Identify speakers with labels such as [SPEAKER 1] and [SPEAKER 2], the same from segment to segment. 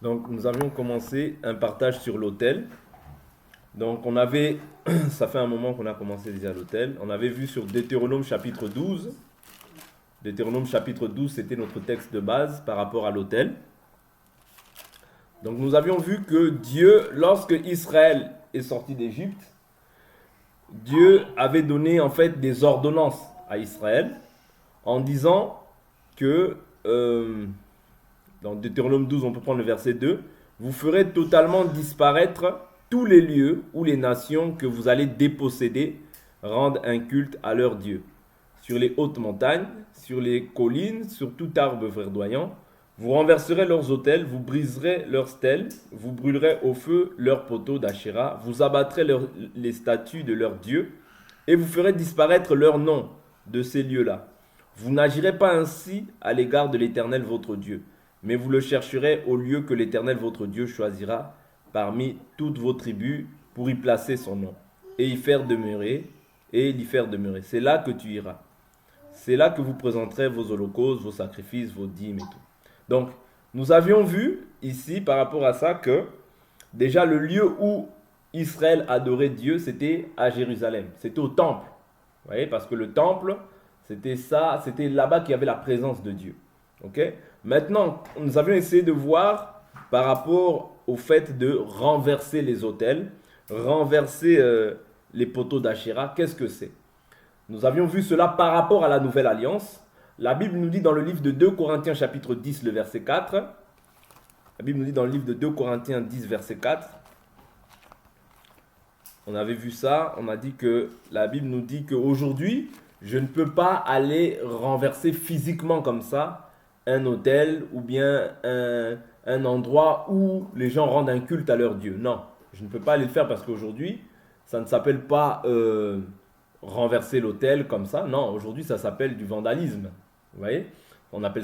[SPEAKER 1] Donc, nous avions commencé un partage sur l'autel. Donc, on avait, ça fait un moment qu'on a commencé déjà l'autel. On avait vu sur Deutéronome chapitre 12. Deutéronome chapitre 12, c'était notre texte de base par rapport à l'autel. Donc, nous avions vu que Dieu, lorsque Israël est sorti d'Égypte, Dieu avait donné en fait des ordonnances à Israël en disant que dans Deutéronome 12, on peut prendre le verset 2. Vous ferez totalement disparaître tous les lieux où les nations que vous allez déposséder rendent un culte à leur Dieu. Sur les hautes montagnes, sur les collines, sur tout arbre verdoyant, vous renverserez leurs autels, vous briserez leurs stèles, vous brûlerez au feu leurs poteaux d'Achéra, vous abattrez les statues de leurs dieux, et vous ferez disparaître leurs noms de ces lieux-là. Vous n'agirez pas ainsi à l'égard de l'Éternel votre Dieu, mais vous le chercherez au lieu que l'Éternel votre Dieu choisira parmi toutes vos tribus pour y placer son nom, et l'y faire demeurer. C'est là que tu iras. C'est là que vous présenterez vos holocaustes, vos sacrifices, vos dîmes et tout. Donc, nous avions vu ici, par rapport à ça, que déjà le lieu où Israël adorait Dieu, c'était à Jérusalem. C'était au temple. Vous voyez, parce que le temple, c'était ça, c'était là-bas qu'il y avait la présence de Dieu. Ok? Maintenant, nous avions essayé de voir par rapport au fait de renverser les autels, renverser les poteaux d'Achéra, qu'est-ce que c'est? Nous avions vu cela par rapport à la nouvelle alliance. La Bible nous dit dans le livre de 2 Corinthiens chapitre 10, le verset 4. La Bible nous dit dans le livre de 2 Corinthiens 10, verset 4. On avait vu ça, on a dit que la Bible nous dit qu'aujourd'hui, je ne peux pas aller renverser physiquement comme ça un autel ou bien un endroit où les gens rendent un culte à leur Dieu. Non, je ne peux pas aller le faire parce qu'aujourd'hui, ça ne s'appelle pas renverser l'autel comme ça. Non, aujourd'hui, ça s'appelle du vandalisme. Vous voyez, on appelle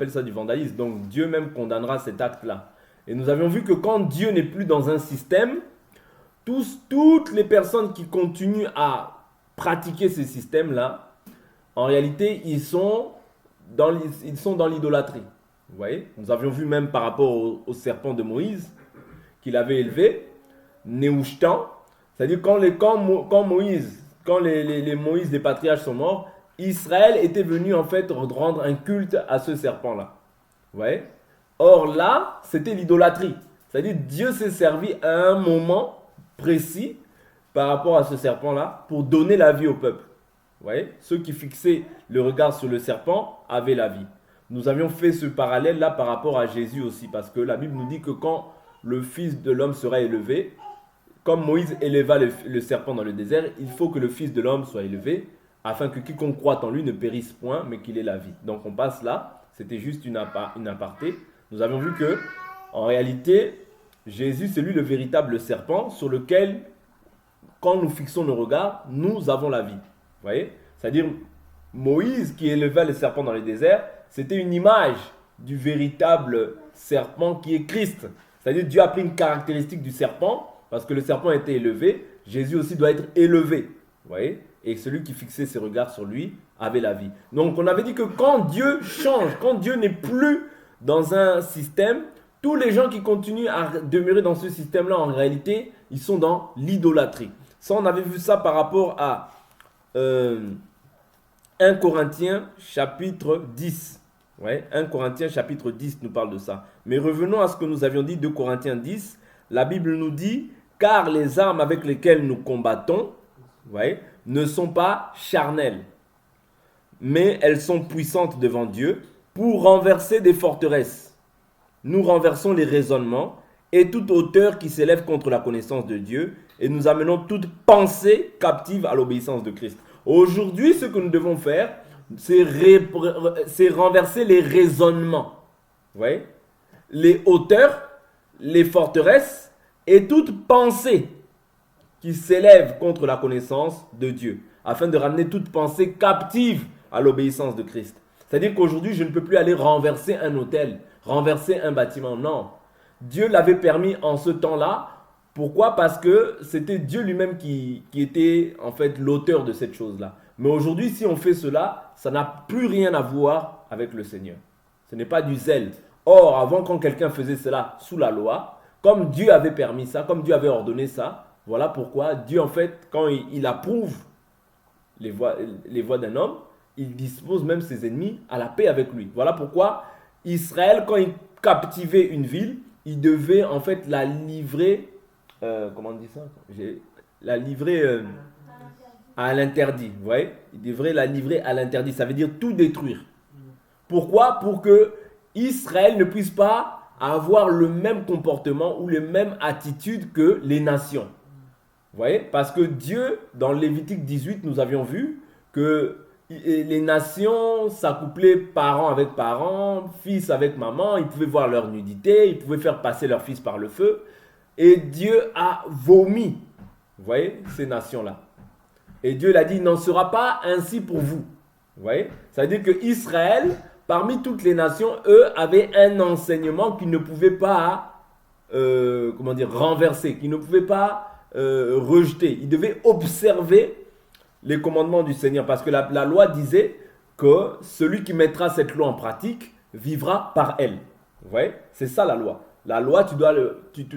[SPEAKER 1] ça du vandalisme. Donc Dieu même condamnera cet acte-là. Et nous avions vu que quand Dieu n'est plus dans un système, toutes les personnes qui continuent à pratiquer ces systèmes-là, en réalité, ils sont dans l'idolâtrie. Vous voyez? Nous avions vu même par rapport au serpent de Moïse qu'il avait élevé, Néhushtan. C'est-à-dire quand Moïse, quand les Moïse des patriarches sont morts, Israël était venu en fait rendre un culte à ce serpent-là. Vous voyez? Or là, c'était l'idolâtrie. C'est-à-dire Dieu s'est servi à un moment précis par rapport à ce serpent-là pour donner la vie au peuple. Vous voyez? Ceux qui fixaient le regard sur le serpent avaient la vie. Nous avions fait ce parallèle-là par rapport à Jésus aussi, parce que la Bible nous dit que quand le Fils de l'homme sera élevé, comme Moïse éleva le serpent dans le désert, il faut que le Fils de l'homme soit élevé, afin que quiconque croit en lui ne périsse point, mais qu'il ait la vie. Donc on passe là, c'était juste une aparté. Nous avons vu que, en réalité, Jésus, c'est lui le véritable serpent sur lequel, quand nous fixons nos regards, nous avons la vie. Vous voyez? C'est-à-dire, Moïse qui élevait le serpent dans le désert, c'était une image du véritable serpent qui est Christ. C'est-à-dire, Dieu a pris une caractéristique du serpent, parce que le serpent a été élevé, Jésus aussi doit être élevé. Vous voyez? Et celui qui fixait ses regards sur lui avait la vie. Donc, on avait dit que quand Dieu change, quand Dieu n'est plus dans un système, tous les gens qui continuent à demeurer dans ce système-là, en réalité, ils sont dans l'idolâtrie. Ça, on avait vu ça par rapport à 1 Corinthiens chapitre 10. Ouais, 1 Corinthiens chapitre 10 nous parle de ça. Mais revenons à ce que nous avions dit, 2 Corinthiens 10. La Bible nous dit, car les armes avec lesquelles nous combattons, ouais, ne sont pas charnelles, mais elles sont puissantes devant Dieu pour renverser des forteresses. Nous renversons les raisonnements et toute hauteur qui s'élève contre la connaissance de Dieu, et nous amenons toute pensée captive à l'obéissance de Christ. Aujourd'hui, ce que nous devons faire, c'est renverser les raisonnements. Vous voyez? Les hauteurs, les forteresses et toute pensée qui s'élève contre la connaissance de Dieu, afin de ramener toute pensée captive à l'obéissance de Christ. C'est-à-dire qu'aujourd'hui, je ne peux plus aller renverser un hôtel, renverser un bâtiment. Non. Dieu l'avait permis en ce temps-là. Pourquoi? Parce que c'était Dieu lui-même qui était en fait l'auteur de cette chose-là. Mais aujourd'hui, si on fait cela, ça n'a plus rien à voir avec le Seigneur. Ce n'est pas du zèle. Or, avant, quand quelqu'un faisait cela sous la loi, comme Dieu avait permis ça, comme Dieu avait ordonné ça, voilà pourquoi Dieu, en fait, quand il approuve les voies d'un homme, il dispose même ses ennemis à la paix avec lui. Voilà pourquoi Israël, quand il captivait une ville, il devait en fait la livrer, comment on dit ça? La livrer à l'interdit. Vous voyez? Il devrait la livrer à l'interdit. Ça veut dire tout détruire. Pourquoi? Pour que Israël ne puisse pas avoir le même comportement ou les mêmes attitudes que les nations. Vous voyez? Parce que Dieu, dans Lévitique 18, nous avions vu que les nations s'accouplaient parents avec parents, fils avec maman, ils pouvaient voir leur nudité, ils pouvaient faire passer leur fils par le feu. Et Dieu a vomi, vous voyez, ces nations-là. Et Dieu l'a dit, il n'en sera pas ainsi pour vous. Vous voyez? Ça veut dire que Israël, parmi toutes les nations, eux, avaient un enseignement qu'ils ne pouvaient pas, renverser, qu'ils ne pouvaient pas rejeter. Ils devaient observer les commandements du Seigneur. Parce que la loi disait que celui qui mettra cette loi en pratique vivra par elle. Vous voyez? C'est ça la loi. La loi, tu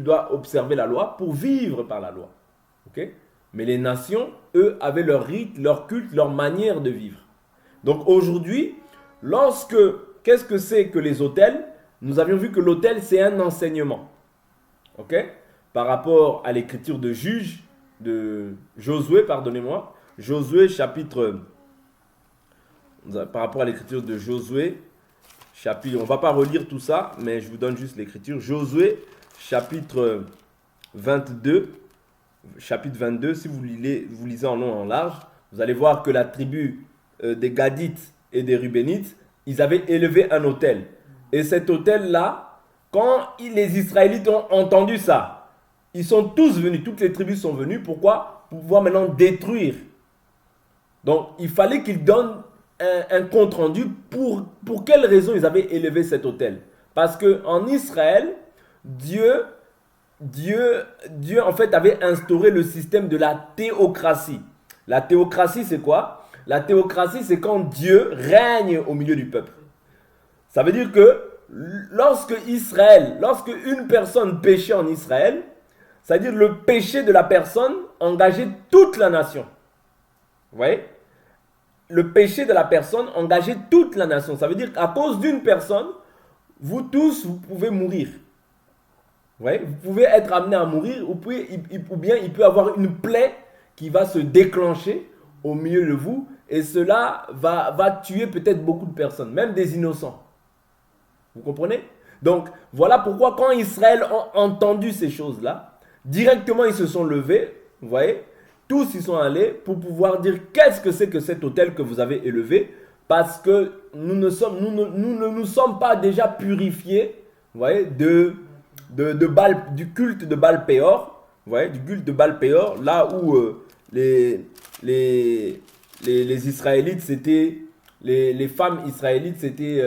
[SPEAKER 1] dois observer la loi pour vivre par la loi. Ok? Mais les nations, eux, avaient leur rite, leur culte, leur manière de vivre. Donc aujourd'hui, qu'est-ce que c'est que les autels? Nous avions vu que l'autel, c'est un enseignement. Ok? Par rapport à l'écriture de Josué, pardonnez-moi. Josué, par rapport à l'écriture de Josué, chapitre, on ne va pas relire tout ça, mais je vous donne juste l'écriture. Josué, chapitre 22, si vous lisez en long et en large, vous allez voir que la tribu des Gadites et des Rubénites, ils avaient élevé un autel. Et cet autel-là, quand les Israélites ont entendu ça, ils sont tous venus, toutes les tribus sont venues. Pourquoi? Pour pouvoir maintenant détruire. Donc, il fallait qu'ils donnent un compte rendu pour quelles raisons ils avaient élevé cet autel. Parce qu'en Israël, Dieu en fait avait instauré le système de la théocratie. La théocratie, c'est quoi? La théocratie, c'est quand Dieu règne au milieu du peuple. Ça veut dire que lorsque une personne péchait en Israël, c'est-à-dire le péché de la personne engageait toute la nation. Vous voyez? Le péché de la personne engageait toute la nation. Ça veut dire qu'à cause d'une personne, vous tous, vous pouvez mourir. Vous voyez? Vous pouvez être amené à mourir ou bien il peut y avoir une plaie qui va se déclencher au milieu de vous et cela va tuer peut-être beaucoup de personnes, même des innocents. Vous comprenez? Donc, voilà pourquoi quand Israël a entendu ces choses-là, directement ils se sont levés, vous voyez? Tous y sont allés pour pouvoir dire qu'est-ce que c'est que cet autel que vous avez élevé, parce que nous ne nous sommes pas déjà purifiés, vous voyez, du culte de Baal Péor, vous voyez, du culte de Baal Péor, là où les Israélites c'était, les femmes israélites s'étaient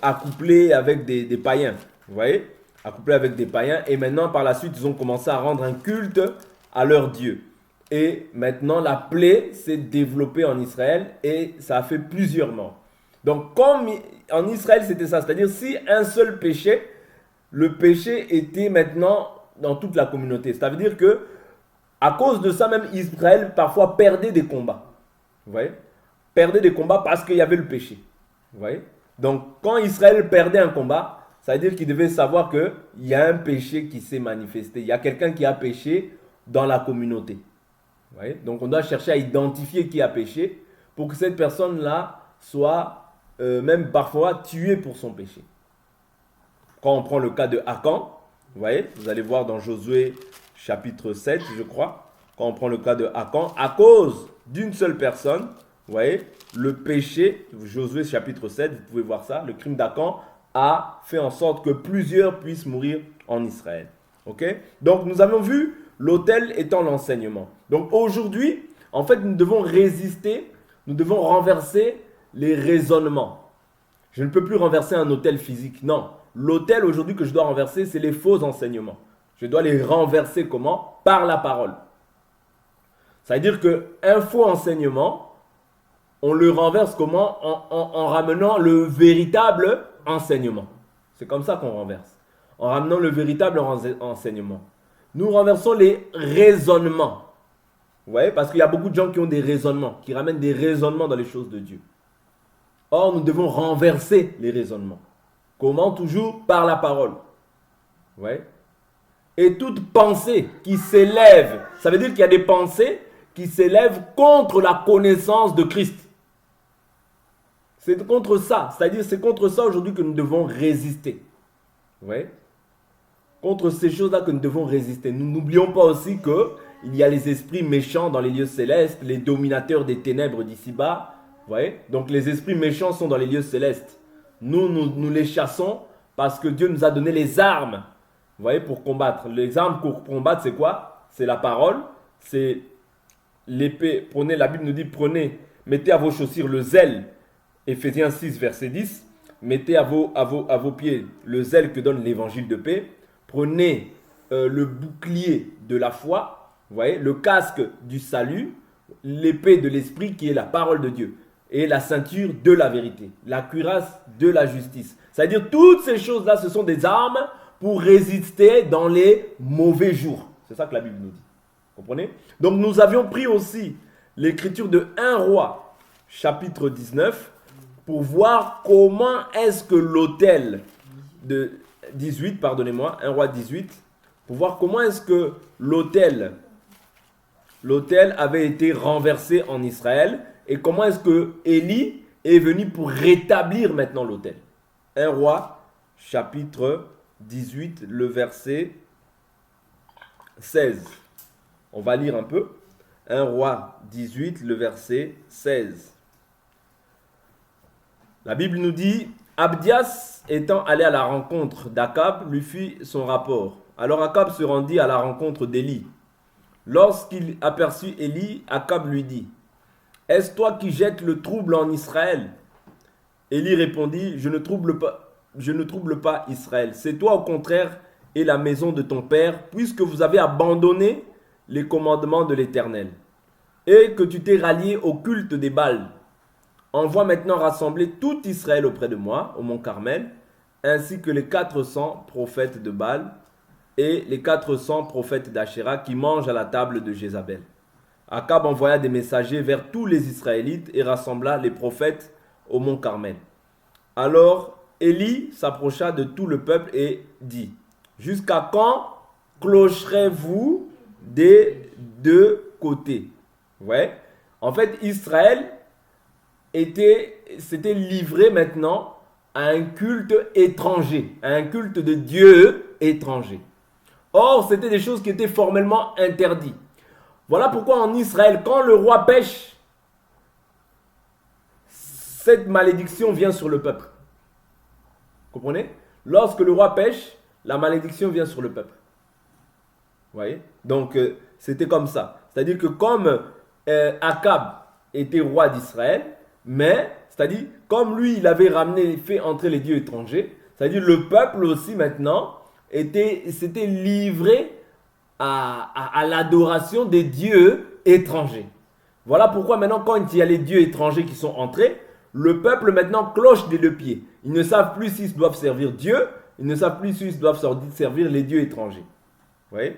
[SPEAKER 1] accouplées avec des païens, vous voyez, accouplées avec des païens, et maintenant par la suite ils ont commencé à rendre un culte à leur Dieu. Et maintenant, la plaie s'est développée en Israël et ça a fait plusieurs morts. Donc, comme en Israël, c'était ça. C'est-à-dire, si un seul péché, le péché était maintenant dans toute la communauté. Ça veut dire que, à cause de ça, même Israël parfois perdait des combats. Vous voyez? Perdait des combats parce qu'il y avait le péché. Vous voyez? Donc, quand Israël perdait un combat, ça veut dire qu'il devait savoir qu'il y a un péché qui s'est manifesté. Il y a quelqu'un qui a péché dans la communauté. Vous voyez? Donc on doit chercher à identifier qui a péché pour que cette personne-là soit même parfois tuée pour son péché. Quand on prend le cas de Akan, vous voyez, vous allez voir dans Josué chapitre 7, je crois, quand on prend le cas de Akan, à cause d'une seule personne, vous voyez, le péché, Josué chapitre 7, vous pouvez voir ça, le crime d'Akan a fait en sorte que plusieurs puissent mourir en Israël. Ok? Donc nous avons vu l'autel étant l'enseignement. Donc aujourd'hui, en fait, nous devons résister, nous devons renverser les raisonnements. Je ne peux plus renverser un autel physique, non. L'autel aujourd'hui que je dois renverser, c'est les faux enseignements. Je dois les renverser comment? Par la parole. Ça veut dire qu'un faux enseignement, on le renverse comment? En ramenant le véritable enseignement. C'est comme ça qu'on renverse. En ramenant le véritable enseignement. Nous renversons les raisonnements. Vous voyez, parce qu'il y a beaucoup de gens qui ont des raisonnements, qui ramènent des raisonnements dans les choses de Dieu. Or, nous devons renverser les raisonnements. Comment? Toujours par la parole. Vous voyez? Et toute pensée qui s'élève, ça veut dire qu'il y a des pensées qui s'élèvent contre la connaissance de Christ. C'est contre ça, c'est-à-dire c'est contre ça aujourd'hui que nous devons résister. Vous voyez? Contre ces choses-là que nous devons résister. Nous n'oublions pas aussi qu'il y a les esprits méchants dans les lieux célestes, les dominateurs des ténèbres d'ici-bas. Vous voyez? Donc les esprits méchants sont dans les lieux célestes. Nous les chassons parce que Dieu nous a donné les armes. Vous voyez, pour combattre. Les armes pour combattre, c'est quoi? C'est la parole, c'est l'épée. Prenez, la Bible nous dit, mettez à vos chaussures le zèle. Éphésiens 6, verset 10. Mettez à vos pieds le zèle que donne l'évangile de paix. Prenez le bouclier de la foi, vous voyez, le casque du salut, l'épée de l'esprit qui est la parole de Dieu. Et la ceinture de la vérité, la cuirasse de la justice. C'est-à-dire toutes ces choses-là, ce sont des armes pour résister dans les mauvais jours. C'est ça que la Bible nous dit. Vous comprenez? Donc nous avions pris aussi l'écriture de 1 Roi, chapitre 19, pour voir comment est-ce que l'autel de 18, pardonnez-moi, 1 Roi 18, pour voir comment est-ce que l'autel avait été renversé en Israël et comment est-ce que Élie est venu pour rétablir maintenant l'autel. 1 Roi, chapitre 18, le verset 16. On va lire un peu. 1 Roi 18, le verset 16. La Bible nous dit, Abdias étant allé à la rencontre d'Akab, lui fit son rapport. Alors Akab se rendit à la rencontre d'Élie. Lorsqu'il aperçut Élie, Akab lui dit, est-ce toi qui jettes le trouble en Israël? Élie répondit, je ne trouble pas Israël. C'est toi au contraire et la maison de ton père, puisque vous avez abandonné les commandements de l'Éternel, et que tu t'es rallié au culte des Baals. Envoie maintenant rassembler tout Israël auprès de moi, au mont Carmel, ainsi que les 400 prophètes de Baal et les 400 prophètes d'Achéra qui mangent à la table de Jézabel. Akab envoya des messagers vers tous les Israélites et rassembla les prophètes au mont Carmel. Alors Élie s'approcha de tout le peuple et dit, « Jusqu'à quand clocherez-vous des deux côtés ?» Vous voyez? En fait, Israël s'était livré maintenant à un culte étranger, à un culte de Dieu étranger. Or, c'était des choses qui étaient formellement interdites. Voilà pourquoi en Israël, quand le roi pêche, cette malédiction vient sur le peuple. Vous comprenez? Lorsque le roi pêche, la malédiction vient sur le peuple. Vous voyez? Donc, c'était comme ça. C'est-à-dire que comme Akab était roi d'Israël, mais, c'est-à-dire, comme lui, il avait fait entrer les dieux étrangers, c'est-à-dire le peuple aussi maintenant s'était livré à l'adoration des dieux étrangers. Voilà pourquoi maintenant, quand il y a les dieux étrangers qui sont entrés, le peuple maintenant cloche des deux pieds. Ils ne savent plus s'ils doivent servir Dieu, ils ne savent plus s'ils doivent servir les dieux étrangers. Vous voyez?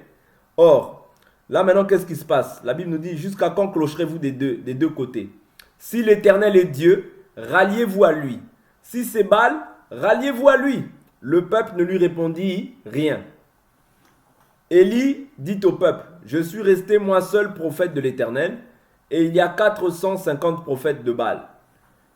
[SPEAKER 1] Or, là maintenant, qu'est-ce qui se passe? La Bible nous dit, jusqu'à quand clocherez-vous des deux côtés? Si l'Éternel est Dieu, ralliez-vous à lui. Si c'est Baal, ralliez-vous à lui. Le peuple ne lui répondit rien. Élie dit au peuple, je suis resté moi seul prophète de l'Éternel, et il y a 450 prophètes de Baal.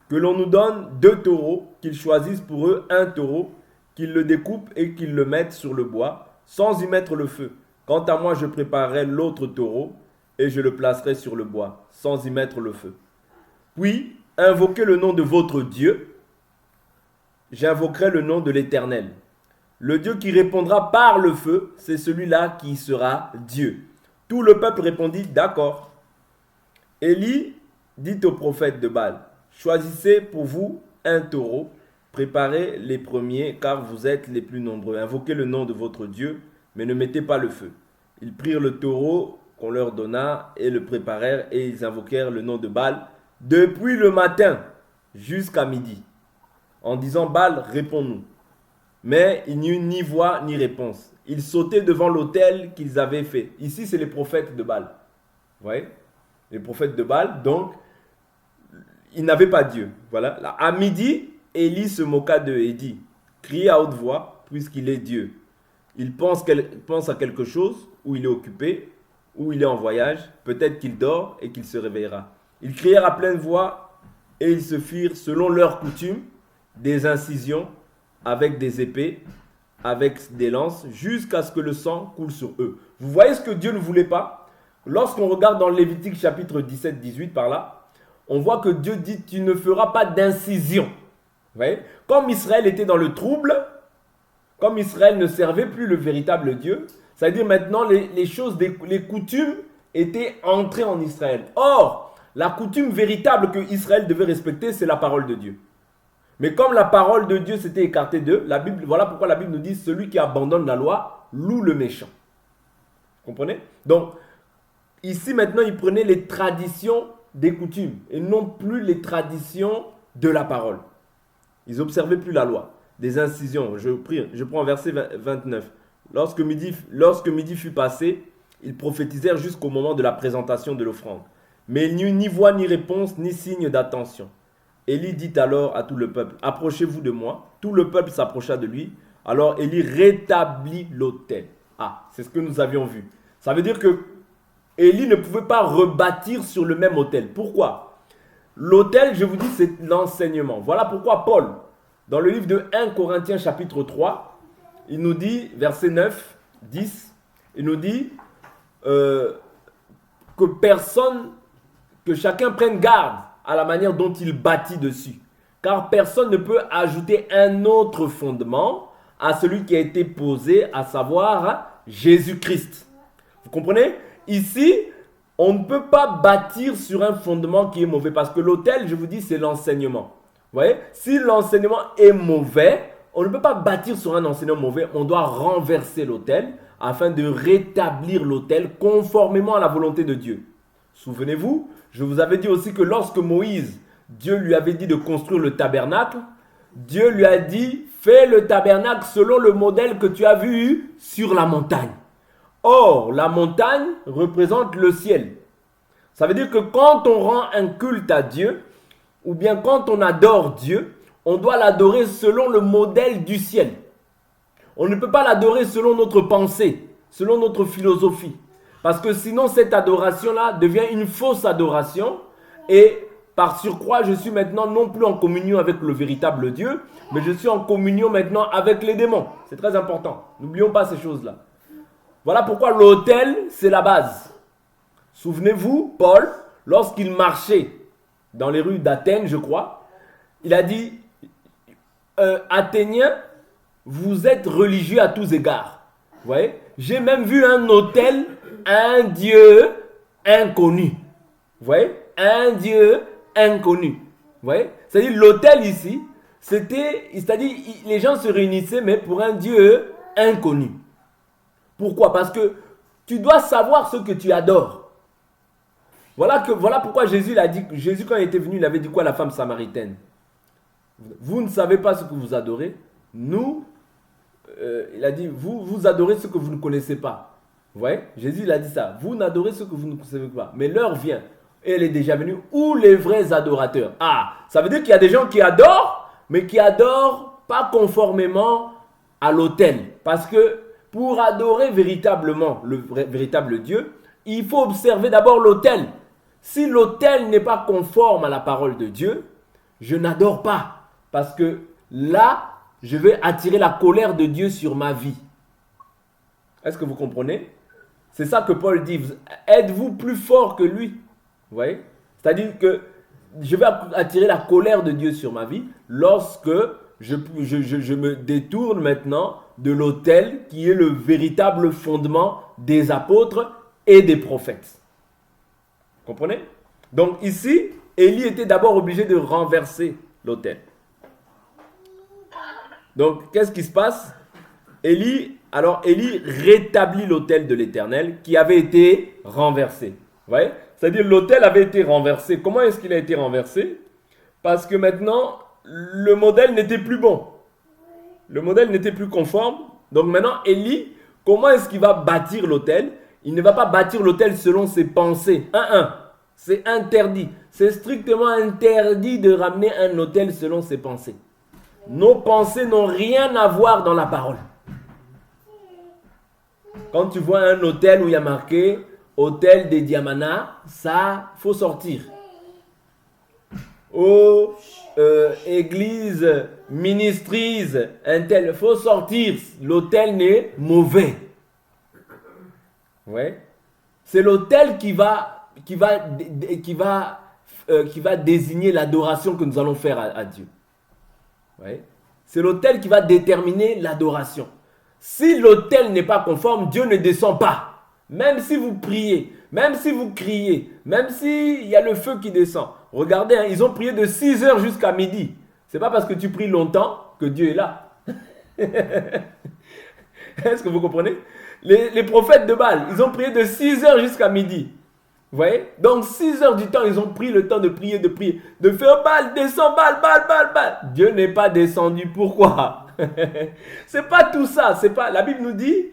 [SPEAKER 1] Que l'on nous donne 2 taureaux, qu'ils choisissent pour eux un taureau, qu'ils le découpent et qu'ils le mettent sur le bois, sans y mettre le feu. Quant à moi, je préparerai l'autre taureau, et je le placerai sur le bois, sans y mettre le feu. Puis, invoquez le nom de votre Dieu, j'invoquerai le nom de l'Éternel. Le Dieu qui répondra par le feu, c'est celui-là qui sera Dieu. Tout le peuple répondit, d'accord. Élie dit au prophète de Baal, choisissez pour vous un taureau, préparez les premiers, car vous êtes les plus nombreux. Invoquez le nom de votre Dieu, mais ne mettez pas le feu. Ils prirent le taureau qu'on leur donna et le préparèrent, et ils invoquèrent le nom de Baal depuis le matin jusqu'à midi, en disant, Baal, réponds-nous. Mais il n'y eut ni voix ni réponse. Ils sautaient devant l'autel qu'ils avaient fait. Ici, c'est les prophètes de Baal. Vous voyez? Les prophètes de Baal, donc, ils n'avaient pas Dieu. Voilà. Là, à midi, Élie se moqua d'eux et dit, criez à haute voix, puisqu'il est Dieu. Il pense à quelque chose, ou il est occupé, ou il est en voyage. Peut-être qu'il dort et qu'il se réveillera. Ils crièrent à pleine voix et ils se firent, selon leur coutume, des incisions avec des épées, avec des lances, jusqu'à ce que le sang coule sur eux. Vous voyez ce que Dieu ne voulait pas? Lorsqu'on regarde dans Lévitique chapitre 17-18 par là, on voit que Dieu dit, tu ne feras pas d'incision. Vous voyez? Comme Israël était dans le trouble, comme Israël ne servait plus le véritable Dieu, c'est-à-dire maintenant les choses, les coutumes étaient entrées en Israël. Or, la coutume véritable que Israël devait respecter, c'est la parole de Dieu. Mais comme la parole de Dieu s'était écartée d'eux, la Bible, voilà pourquoi la Bible nous dit, celui qui abandonne la loi loue le méchant. Vous comprenez? Donc, ici maintenant, ils prenaient les traditions des coutumes et non plus les traditions de la parole. Ils n'observaient plus la loi. Des incisions, je prends verset 29. Lorsque midi fut passé, ils prophétisèrent jusqu'au moment de la présentation de l'offrande. Mais il n'y eut ni voix, ni réponse, ni signe d'attention. Élie dit alors à tout le peuple, approchez-vous de moi. Tout le peuple s'approcha de lui. Alors Élie rétablit l'autel. Ah, c'est ce que nous avions vu. Ça veut dire que Élie ne pouvait pas rebâtir sur le même autel. Pourquoi? L'autel, je vous dis, c'est l'enseignement. Voilà pourquoi Paul, dans le livre de 1 Corinthiens chapitre 3, il nous dit, verset 9, 10, il nous dit que chacun prenne garde à la manière dont il bâtit dessus. Car personne ne peut ajouter un autre fondement à celui qui a été posé, à savoir Jésus-Christ. Vous comprenez? Ici, on ne peut pas bâtir sur un fondement qui est mauvais. Parce que l'autel, je vous dis, c'est l'enseignement. Vous voyez? Si l'enseignement est mauvais, on ne peut pas bâtir sur un enseignement mauvais. On doit renverser l'autel afin de rétablir l'autel conformément à la volonté de Dieu. Souvenez-vous, je vous avais dit aussi que lorsque Moïse, Dieu lui avait dit de construire le tabernacle, Dieu lui a dit, fais le tabernacle selon le modèle que tu as vu sur la montagne. Or, la montagne représente le ciel. Ça veut dire que quand on rend un culte à Dieu, ou bien quand on adore Dieu, on doit l'adorer selon le modèle du ciel. On ne peut pas l'adorer selon notre pensée, selon notre philosophie. Parce que sinon, cette adoration-là devient une fausse adoration. Et par surcroît, je suis maintenant non plus en communion avec le véritable Dieu, mais je suis en communion maintenant avec les démons. C'est très important. N'oublions pas ces choses-là. Voilà pourquoi l'autel, c'est la base. Souvenez-vous, Paul, lorsqu'il marchait dans les rues d'Athènes, je crois, il a dit, Athéniens, vous êtes religieux à tous égards. Vous voyez? J'ai même vu un autel, un Dieu inconnu. Vous voyez? Un Dieu inconnu. Vous voyez? C'est-à-dire l'autel ici, c'est-à-dire les gens se réunissaient, mais pour un Dieu inconnu. Pourquoi? Parce que tu dois savoir ce que tu adores. Voilà pourquoi Jésus l'a dit. Jésus, quand il était venu, il avait dit quoi à la femme samaritaine? Vous ne savez pas ce que vous adorez. Nous, il a dit, vous adorez ce que vous ne connaissez pas. Vous voyez? Jésus, il a dit ça. Vous n'adorez ce que vous ne savez pas. Mais l'heure vient, et elle est déjà venue, où les vrais adorateurs. Ah, ça veut dire qu'il y a des gens qui adorent, mais qui adorent pas conformément à l'autel. Parce que pour adorer véritablement le véritable Dieu, il faut observer d'abord l'autel. Si l'autel n'est pas conforme à la parole de Dieu, je n'adore pas. Parce que là, je vais attirer la colère de Dieu sur ma vie. Est-ce que vous comprenez? C'est ça que Paul dit. Êtes-vous plus fort que lui? Vous voyez? C'est-à-dire que je vais attirer la colère de Dieu sur ma vie lorsque je me détourne maintenant de l'autel qui est le véritable fondement des apôtres et des prophètes. Vous comprenez? Donc ici, Élie était d'abord obligé de renverser l'autel. Donc, qu'est-ce qui se passe? Élie rétablit l'autel de l'Éternel qui avait été renversé. Vous voyez? C'est-à-dire l'autel avait été renversé. Comment est-ce qu'il a été renversé? Parce que maintenant, le modèle n'était plus bon. Le modèle n'était plus conforme. Donc maintenant, Élie, comment est-ce qu'il va bâtir l'autel? Il ne va pas bâtir l'autel selon ses pensées. C'est interdit. C'est strictement interdit de ramener un autel selon ses pensées. Nos pensées n'ont rien à voir dans la parole. Quand tu vois un hôtel où il y a marqué hôtel des Diamana, ça, faut sortir. Oh, église, ministrise, un tel, faut sortir. L'hôtel n'est mauvais. Ouais. C'est l'hôtel qui va désigner l'adoration que nous allons faire à Dieu. Ouais. C'est l'autel qui va déterminer l'adoration. Si l'autel n'est pas conforme, Dieu ne descend pas. Même si vous priez, même si vous criez, même s'il y a le feu qui descend. Regardez, hein, ils ont prié de 6h jusqu'à midi. C'est pas parce que tu pries longtemps que Dieu est là. Est-ce que vous comprenez? Les prophètes de Baal, ils ont prié de 6h jusqu'à midi. Vous voyez? Donc 6 heures du temps, ils ont pris le temps de prier, de faire Baal, descend, Baal. Dieu n'est pas descendu. Pourquoi? C'est pas tout ça. C'est pas. La Bible nous dit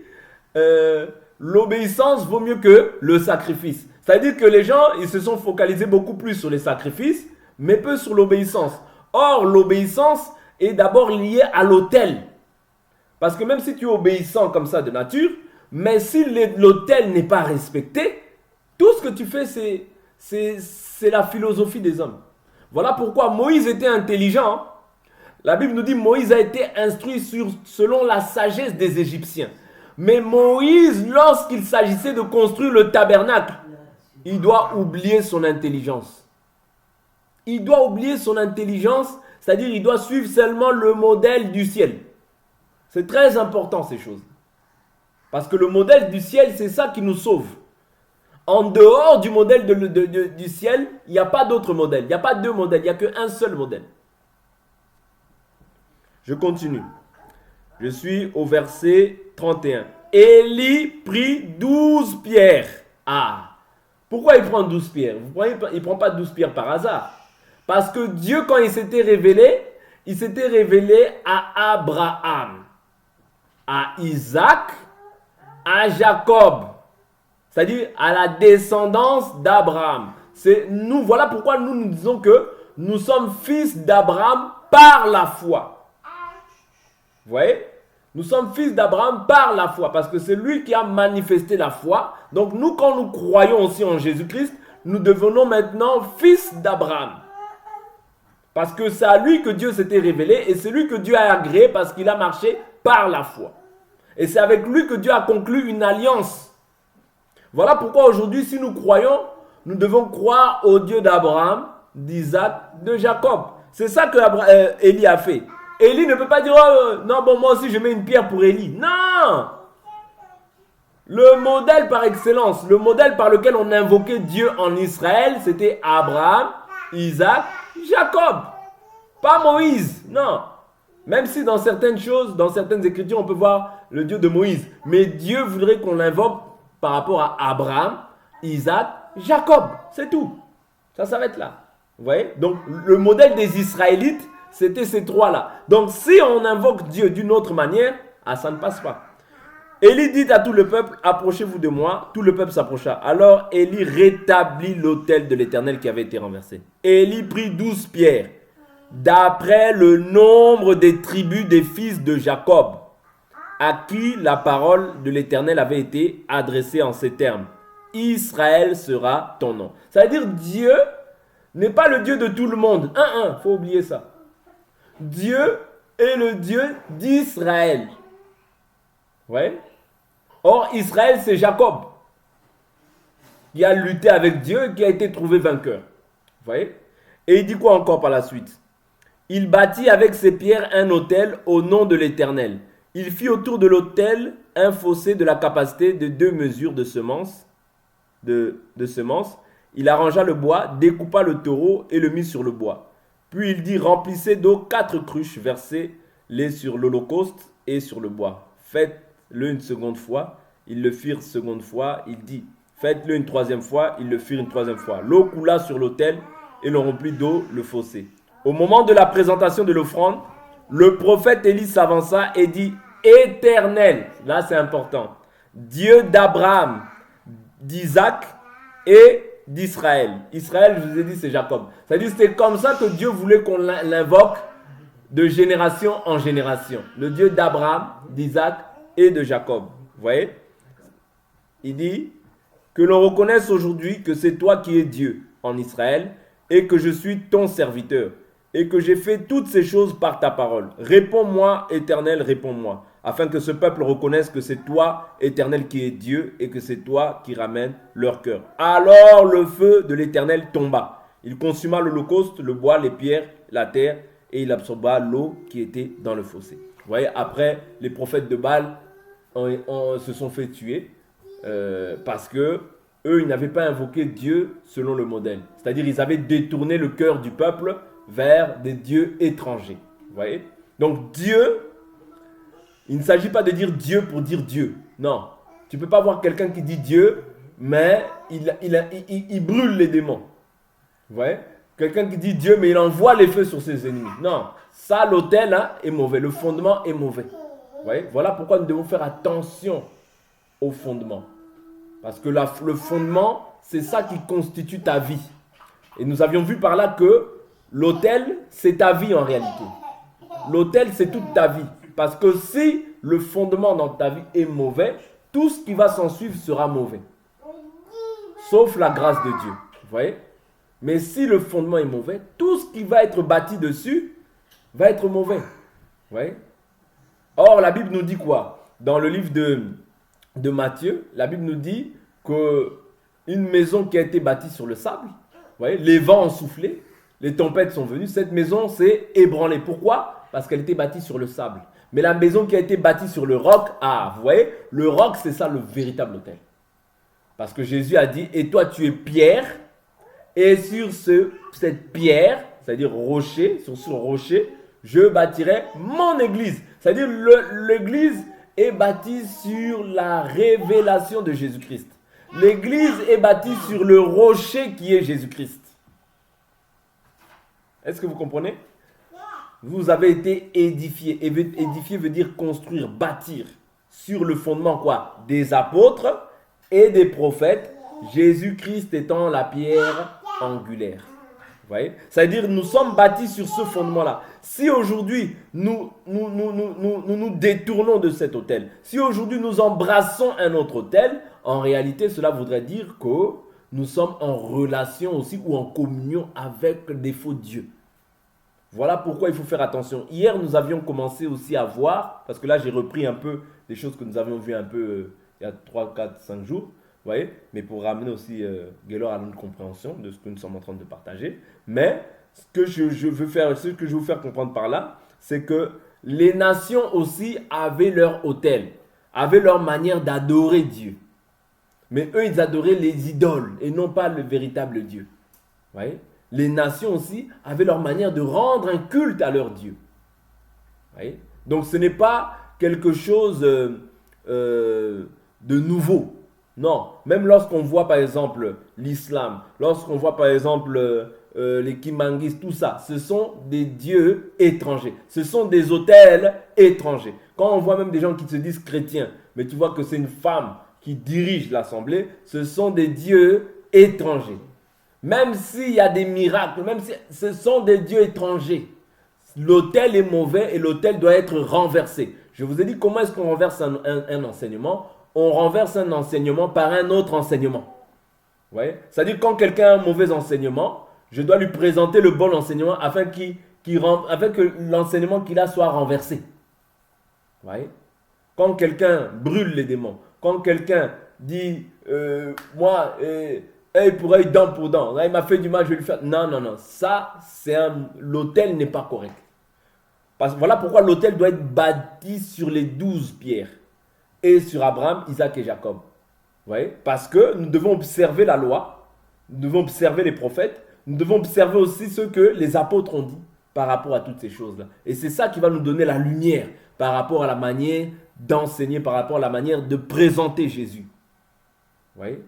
[SPEAKER 1] l'obéissance vaut mieux que le sacrifice. C'est-à-dire que les gens, ils se sont focalisés beaucoup plus sur les sacrifices, mais peu sur l'obéissance. Or, l'obéissance est d'abord liée à l'autel. Parce que même si tu es obéissant comme ça de nature, mais si l'autel n'est pas respecté, tout ce que tu fais, c'est la philosophie des hommes. Voilà pourquoi Moïse était intelligent. La Bible nous dit que Moïse a été instruit selon la sagesse des Égyptiens. Mais Moïse, lorsqu'il s'agissait de construire le tabernacle, il doit oublier son intelligence. Il doit oublier son intelligence, c'est-à-dire il doit suivre seulement le modèle du ciel. C'est très important ces choses. Parce que le modèle du ciel, c'est ça qui nous sauve. En dehors du modèle du ciel, il n'y a pas d'autre modèle. Il n'y a pas deux modèles, il n'y a qu'un seul modèle. Je continue. Je suis au verset 31. Élie prit 12 pierres. Pourquoi il prend 12 pierres? Il ne prend pas 12 pierres par hasard. Parce que Dieu, quand il s'était révélé à Abraham, à Isaac, à Jacob. C'est-à-dire à la descendance d'Abraham. Voilà pourquoi nous disons que nous sommes fils d'Abraham par la foi. Vous voyez? Nous sommes fils d'Abraham par la foi. Parce que c'est lui qui a manifesté la foi. Donc nous, quand nous croyons aussi en Jésus-Christ, nous devenons maintenant fils d'Abraham. Parce que c'est à lui que Dieu s'était révélé. Et c'est lui que Dieu a agréé parce qu'il a marché par la foi. Et c'est avec lui que Dieu a conclu une alliance. Voilà pourquoi aujourd'hui, si nous croyons, nous devons croire au Dieu d'Abraham, d'Isaac, de Jacob. C'est ça que Élie a fait. Élie ne peut pas dire non, bon, moi aussi je mets une pierre pour Élie. Non! Le modèle par excellence, le modèle par lequel on invoquait Dieu en Israël, c'était Abraham, Isaac, Jacob. Pas Moïse, non. Même si dans certaines choses, dans certaines écritures, on peut voir le Dieu de Moïse. Mais Dieu voudrait qu'on l'invoque par rapport à Abraham, Isaac, Jacob. C'est tout. Ça s'arrête là. Vous voyez? Donc, le modèle des Israélites, c'était ces trois-là. Donc, si on invoque Dieu d'une autre manière, ça ne passe pas. Élie dit à tout le peuple, approchez-vous de moi. Tout le peuple s'approcha. Alors, Élie rétablit l'autel de l'Éternel qui avait été renversé. Élie prit 12 pierres, d'après le nombre des tribus des fils de Jacob, à qui la parole de l'Éternel avait été adressée en ces termes. Israël sera ton nom. Ça veut dire Dieu n'est pas le Dieu de tout le monde. Faut oublier ça. Dieu est le Dieu d'Israël. Ouais. Or, Israël, c'est Jacob qui a lutté avec Dieu et qui a été trouvé vainqueur. Vous voyez? Et il dit quoi encore par la suite? Il bâtit avec ses pierres un autel au nom de l'Éternel. Il fit autour de l'autel un fossé de la capacité de 2 mesures de semences. Il arrangea le bois, découpa le taureau et le mit sur le bois. Puis il dit, remplissez d'eau 4 cruches, versez-les sur l'holocauste et sur le bois. Faites-le une seconde fois. Ils le firent seconde fois. Il dit, faites-le une troisième fois. Ils le firent une troisième fois. L'eau coula sur l'autel et l'on remplit d'eau le fossé. Au moment de la présentation de l'offrande, Le prophète Élie s'avança et dit, Éternel, là c'est important, Dieu d'Abraham, d'Isaac et d'Israël. Israël, je vous ai dit, c'est Jacob. C'est-à-dire c'est comme ça que Dieu voulait qu'on l'invoque de génération en génération. Le Dieu d'Abraham, d'Isaac et de Jacob. Vous voyez? Il dit que l'on reconnaisse aujourd'hui que c'est toi qui es Dieu en Israël et que je suis ton serviteur et que j'ai fait toutes ces choses par ta parole. Réponds-moi, Éternel, réponds-moi, afin que ce peuple reconnaisse que c'est toi, Éternel, qui es Dieu et que c'est toi qui ramènes leur cœur. Alors le feu de l'Éternel tomba. Il consuma l'holocauste, le bois, les pierres, la terre et il absorba l'eau qui était dans le fossé. Vous voyez, après, les prophètes de Baal se sont fait tuer parce que eux, ils n'avaient pas invoqué Dieu selon le modèle. C'est-à-dire, ils avaient détourné le cœur du peuple vers des dieux étrangers. Vous voyez? Donc, Dieu, il ne s'agit pas de dire Dieu pour dire Dieu. Non. Tu ne peux pas voir quelqu'un qui dit Dieu, mais il brûle les démons. Vous voyez? Quelqu'un qui dit Dieu, mais il envoie les feux sur ses ennemis. Non. Ça, l'autel hein, est mauvais. Le fondement est mauvais. Vous voyez? Voilà pourquoi nous devons faire attention au fondement. Parce que le fondement, c'est ça qui constitue ta vie. Et nous avions vu par là que l'autel, c'est ta vie en réalité. L'autel, c'est toute ta vie. Parce que si le fondement dans ta vie est mauvais, tout ce qui va s'en suivre sera mauvais. Sauf la grâce de Dieu. Vous voyez? Mais si le fondement est mauvais, tout ce qui va être bâti dessus va être mauvais. Vous voyez? Or, la Bible nous dit quoi? Dans le livre de Matthieu, la Bible nous dit qu'une maison qui a été bâtie sur le sable, vous voyez, les vents ont soufflé, les tempêtes sont venues, cette maison s'est ébranlée. Pourquoi? Parce qu'elle était bâtie sur le sable. Mais la maison qui a été bâtie sur le roc, vous voyez, le roc, c'est ça le véritable autel. Parce que Jésus a dit, et toi tu es pierre, et sur cette pierre, c'est-à-dire rocher, sur ce rocher, je bâtirai mon église. C'est-à-dire l'église est bâtie sur la révélation de Jésus-Christ. L'église est bâtie sur le rocher qui est Jésus-Christ. Est-ce que vous comprenez? Vous avez été édifiés. Édifier veut dire construire, bâtir. Sur le fondement quoi? Des apôtres et des prophètes. Jésus-Christ étant la pierre angulaire. Vous voyez? C'est-à-dire nous sommes bâtis sur ce fondement-là. Si aujourd'hui nous détournons de cet autel, si aujourd'hui nous embrassons un autre autel, en réalité cela voudrait dire que nous sommes en relation aussi ou en communion avec des faux dieux. Voilà pourquoi il faut faire attention. Hier nous avions commencé aussi à voir, parce que là j'ai repris un peu des choses que nous avions vues un peu il y a 3, 4, 5 jours. Vous voyez, mais pour ramener aussi Gaylor à notre compréhension de ce que nous sommes en train de partager. Mais ce que je veux vous faire comprendre par là, c'est que les nations aussi avaient leur autel, avaient leur manière d'adorer Dieu. Mais eux, ils adoraient les idoles et non pas le véritable Dieu. Vous voyez, les nations aussi avaient leur manière de rendre un culte à leur Dieu. Vous voyez, donc ce n'est pas quelque chose de nouveau. Non, même lorsqu'on voit par exemple l'islam, lorsqu'on voit par exemple les Kimangis, tout ça, ce sont des dieux étrangers. Ce sont des autels étrangers. Quand on voit même des gens qui se disent chrétiens, mais tu vois que c'est une femme qui dirige l'assemblée, ce sont des dieux étrangers. Même s'il y a des miracles, même si ce sont des dieux étrangers, l'autel est mauvais et l'autel doit être renversé. Je vous ai dit comment est-ce qu'on renverse un enseignement. On renverse un enseignement par un autre enseignement. Vous voyez? C'est-à-dire quand quelqu'un a un mauvais enseignement, je dois lui présenter le bon enseignement afin que l'enseignement qu'il a soit renversé. Vous voyez? Quand quelqu'un brûle les démons, quand quelqu'un dit moi, œil pour œil, dent pour dent, là, il m'a fait du mal, je vais lui faire. Non, non, non, ça, l'autel n'est pas correct. Voilà pourquoi l'autel doit être bâti sur les 12 pierres. Et sur Abraham, Isaac et Jacob. Vous voyez? Parce que nous devons observer la loi, nous devons observer les prophètes, nous devons observer aussi ce que les apôtres ont dit par rapport à toutes ces choses-là. Et c'est ça qui va nous donner la lumière par rapport à la manière d'enseigner, par rapport à la manière de présenter Jésus. Vous voyez?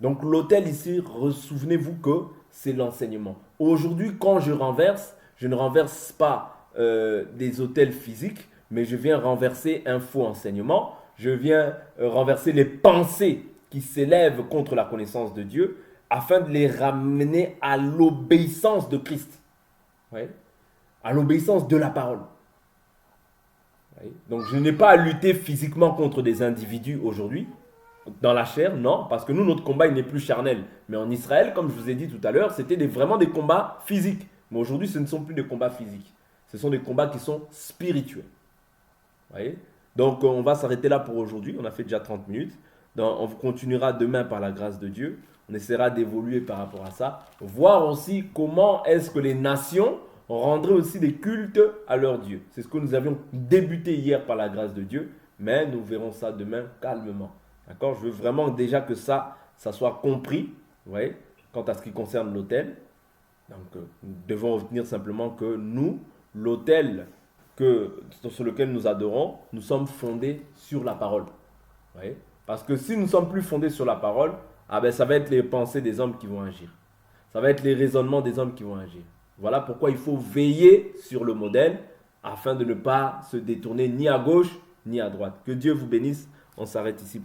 [SPEAKER 1] Donc l'autel ici, souvenez-vous que c'est l'enseignement. Aujourd'hui, quand je ne renverse pas des autels physiques, mais je viens renverser un faux enseignement. Je viens renverser les pensées qui s'élèvent contre la connaissance de Dieu afin de les ramener à l'obéissance de Christ. Ouais. À l'obéissance de la parole. Ouais. Donc je n'ai pas à lutter physiquement contre des individus aujourd'hui, dans la chair, non, parce que nous, notre combat, il n'est plus charnel. Mais en Israël, comme je vous ai dit tout à l'heure, c'était vraiment des combats physiques. Mais aujourd'hui, ce ne sont plus des combats physiques. Ce sont des combats qui sont spirituels. Vous voyez? Donc on va s'arrêter là pour aujourd'hui. On a fait déjà 30 minutes. Donc, on continuera demain par la grâce de Dieu. On essaiera d'évoluer par rapport à ça. Voir aussi comment est-ce que les nations rendraient aussi des cultes à leur Dieu. C'est ce que nous avions débuté hier par la grâce de Dieu. Mais nous verrons ça demain calmement. D'accord? Je veux vraiment déjà que ça soit compris. Vous voyez? Quant à ce qui concerne l'autel. Donc nous devons retenir simplement que nous, l'autel sur lequel nous adorons, nous sommes fondés sur la parole. Vous voyez? Parce que si nous ne sommes plus fondés sur la parole, ah ben ça va être les pensées des hommes qui vont agir. Ça va être les raisonnements des hommes qui vont agir. Voilà pourquoi il faut veiller sur le modèle afin de ne pas se détourner ni à gauche ni à droite. Que Dieu vous bénisse. On s'arrête ici.